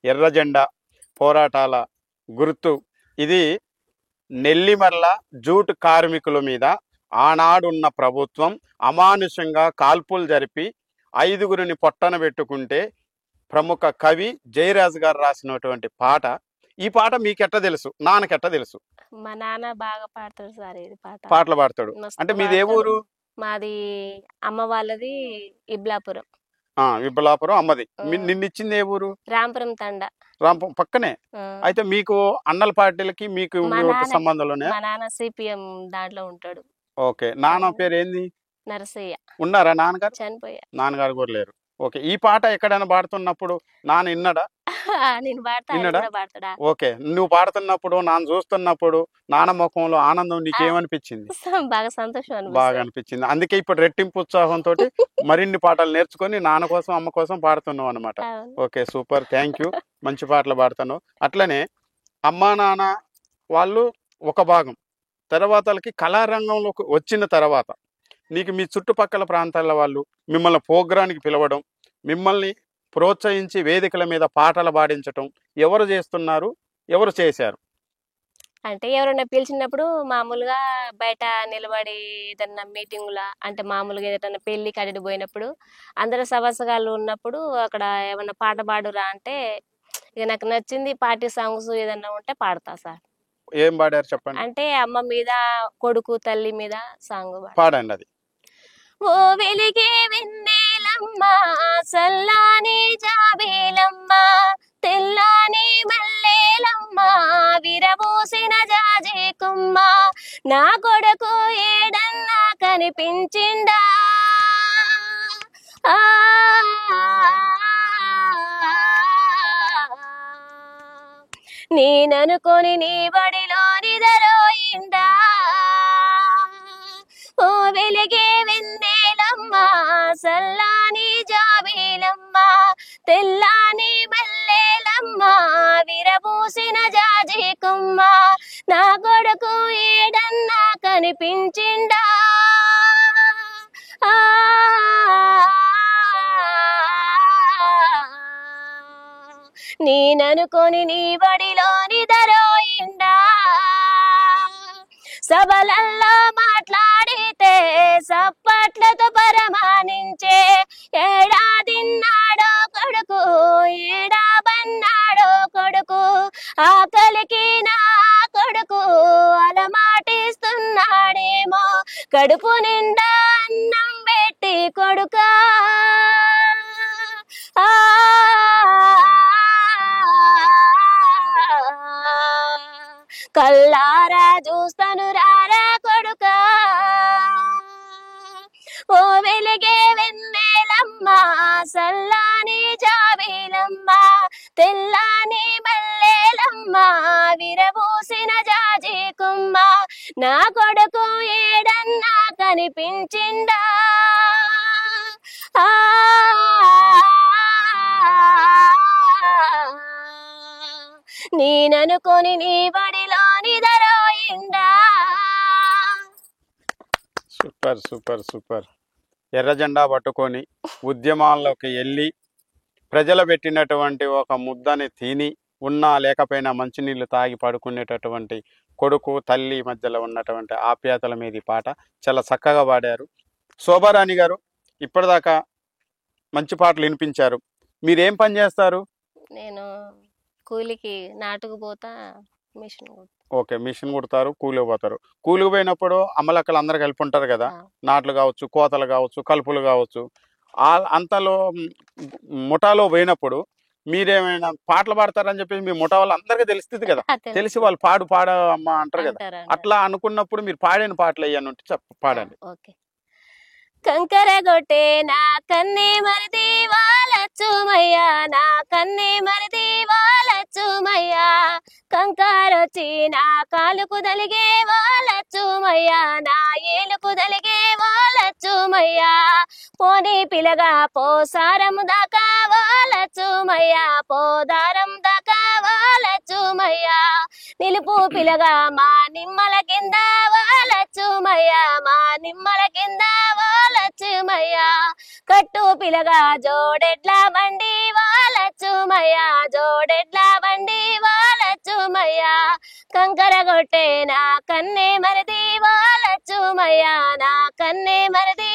ఎర్ర జెండా పోరాటాల గుర్తు. ఇది నెల్లిమర్ల జూట్ కార్మికుల మీద ఆనాడున్న ప్రభుత్వం అమానుషంగా కాల్పులు జరిపి 5గురిని పొట్టన పెట్టుకుంటే ప్రముఖ కవి జయరాజు గారు రాసినటువంటి పాట. ఈ పాట మీకెట్ట తెలుసు, నాన్నకెట్ట తెలుసు? మా నాన్న బాగా పాడతాడు సార్ ఇది పాటలు పాడతాడు. అంటే మీది ఏ ఊరు? మాది అమ్మ వాళ్ళది ఇబ్లాపురం. విబ్బలాపురం అమ్మది. నిన్నిచ్చింది ఏ ఊరు? రాంపురం తండ. రాంపురం పక్కనే. అయితే మీకు అన్నల పార్టీలకి మీకు సంబంధంలోనే? మా నాన్న సిపిఎం దాంట్లో ఉంటాడు. ఓకే. నాన్న పేరు ఏంది? నరసయ్య. ఉన్నారా నాన్నగారు? చనిపోయా. నాన్నగారు కూడా లేరు. ఓకే. ఈ పాట ఎక్కడైనా పాడుతున్నప్పుడు నాన్న విన్నాడా? నేను పాడతా. ఓకే. నువ్వు పాడుతున్నప్పుడు నాన్న చూస్తున్నప్పుడు నాన్న ముఖంలో ఆనందం నీకేమనిపించింది? బాగా సంతోషం, బాగా అనిపించింది. అందుకే ఇప్పుడు రెట్టింపు ఉత్సాహంతో మరిన్ని పాటలు నేర్చుకొని నాన్న కోసం అమ్మ కోసం పాడుతున్నావు అనమాట. Okay, super, thank you. మంచి పాటలు పాడుతున్నావు. అట్లనే అమ్మా నాన్న వాళ్ళు ఒక భాగం, తర్వాతకి కళారంగంలోకి వచ్చిన తర్వాత నీకు మీ చుట్టుపక్కల ప్రాంతాల వాళ్ళు మిమ్మల్ని ప్రోగ్రానికి పిలవడం, మిమ్మల్ని ప్రోత్సహించి వేదికల మీద పాటలు పాడించటం ఎవరు చేస్తున్నారు, ఎవరు చేశారు? అంటే ఎవరైనా పిలిచినప్పుడు మామూలుగా బయట నిలబడి ఏదన్నా మీటింగ్లా, అంటే మామూలుగా ఏదైనా పెళ్లి కడిగి పోయినప్పుడు అందరు సవసగాళ్ళు ఉన్నప్పుడు అక్కడ ఏమన్నా పాట పాడురా అంటే ఇక నాకు నచ్చింది పార్టీ సాంగ్స్ ఏదన్నా ఉంటే పాడతా సార్. ఏం పాడారు చెప్పండి. అంటే అమ్మ మీద, కొడుకు తల్లి మీద సాంగ్ పాడండి. అది ఓ వెలిగే వెన్నెలమ్మ, సల్లాని జాబేలమ్మ, తెల్లాని మల్లేలమ్మ, విరబూసిన జాజి కుమ్మ, నా కొడుకు ఏడన్నా కనిపించిండా, నేననుకొని నీ బడిలో నిదరోయిందా, ఓ వెలిగే వెన్నెలమ్మ, సల్లాని జాబేలమ్మ, తెల్లాని మల్లేలమ్మ, విరబూసిన జాజి కుమ్మ, నా కొడుకు ఏడన్నా కనిపించిండా, నేననుకొని నీ బడిలో నిదరోయిండా, సభలల్లో మాట్లాడితే సప్పట్లతో పరమానించే, ఏడాదిన్నాడో కొడుకు, ఏడాబన్నాడో కొడుకు, ఆకలికి నా కొడుకు అలమాటిస్తున్నాడేమో, కడుపు నిండా అన్నం పెట్టి కొడుకా, కల్లారా చూస్తాను రారా కొడుకా, ఓ వెలిగే వెన్నెలమ్మ, సల్లాని జాబేలమ్మ, తెల్లాని మల్లేలమ్మ, విరబూసిన జాజి కుమ్మ, నా కొడుకు ఏడన్నా కనిపించిండా, నేననుకొని నీ బడిలో నిదరోయిండా. Super super super. ఎర్ర జెండా పట్టుకొని ఉద్యమాల్లోకి వెళ్ళి ప్రజలు పెట్టినటువంటి ఒక ముద్దని తిని ఉన్నా లేకపోయినా మంచినీళ్ళు తాగి పడుకునేటటువంటి కొడుకు తల్లి మధ్యలో ఉన్నటువంటి ఆప్యాయతల మీద ఈ పాట చాలా చక్కగా పాడారు. శోభారాణి గారు, ఇప్పటిదాకా మంచి పాటలు వినిపించారు. మీరేం పని చేస్తారు? నేను కూలికి నాటుకు పోతా, మిషన్. ఓకే, మిషన్ కుడతారు, కూలికి పోతారు. కూలికి పోయినప్పుడు అమ్మలక్కలు అందరు కలిపి ఉంటారు కదా, నాట్లు కావచ్చు, కోతలు కావచ్చు, కలుపులు కావచ్చు. అంతలో ముఠాలో పోయినప్పుడు మీరేమైనా పాటలు పాడతారని చెప్పేసి మీ ముఠా వాళ్ళు అందరికీ తెలుస్తుంది కదా, తెలిసి వాళ్ళు పాడ అమ్మ అంటారు కదా, అట్లా అనుకున్నప్పుడు మీరు పాడిన పాటలు అయ్యాను పాడండి. ఓకే. కంకర గొట్టే నా కన్నే మరిది వాళ్ళచ్చుమయ్యా, నా కన్నే మరిది వాళ్ళచ్చుమయ్యా, కంకారొచ్చి నా కాలుకు దలిగే వాళ్ళచ్చుమయ్యా, నా ఏలుకు దలిగే వాళ్ళచ్చుమయ్యా, పోనీ పిలగా పోసారము దాకా వాళ్ళచ్చుమయ్యా, పోదారం దాకా వాళ్ళచ్చుమయ్యా, నిలుపు పిలగా మా నిమ్మల కింద వాళ్ళచ్చుమయ్యా, మా నిమ్మల కింద వాళ్ళచ్చుమయ్యా, కట్టు పిలగా జోడెడ్ల బండి వాళ్ళ లచ్చుమయ్య జోడెడ్ల బండి ఓ లచ్చుమయ్య కంకర కొట్టే నా కన్నే మరిది ఓ లచ్చుమయ్య నా కన్నే మరిది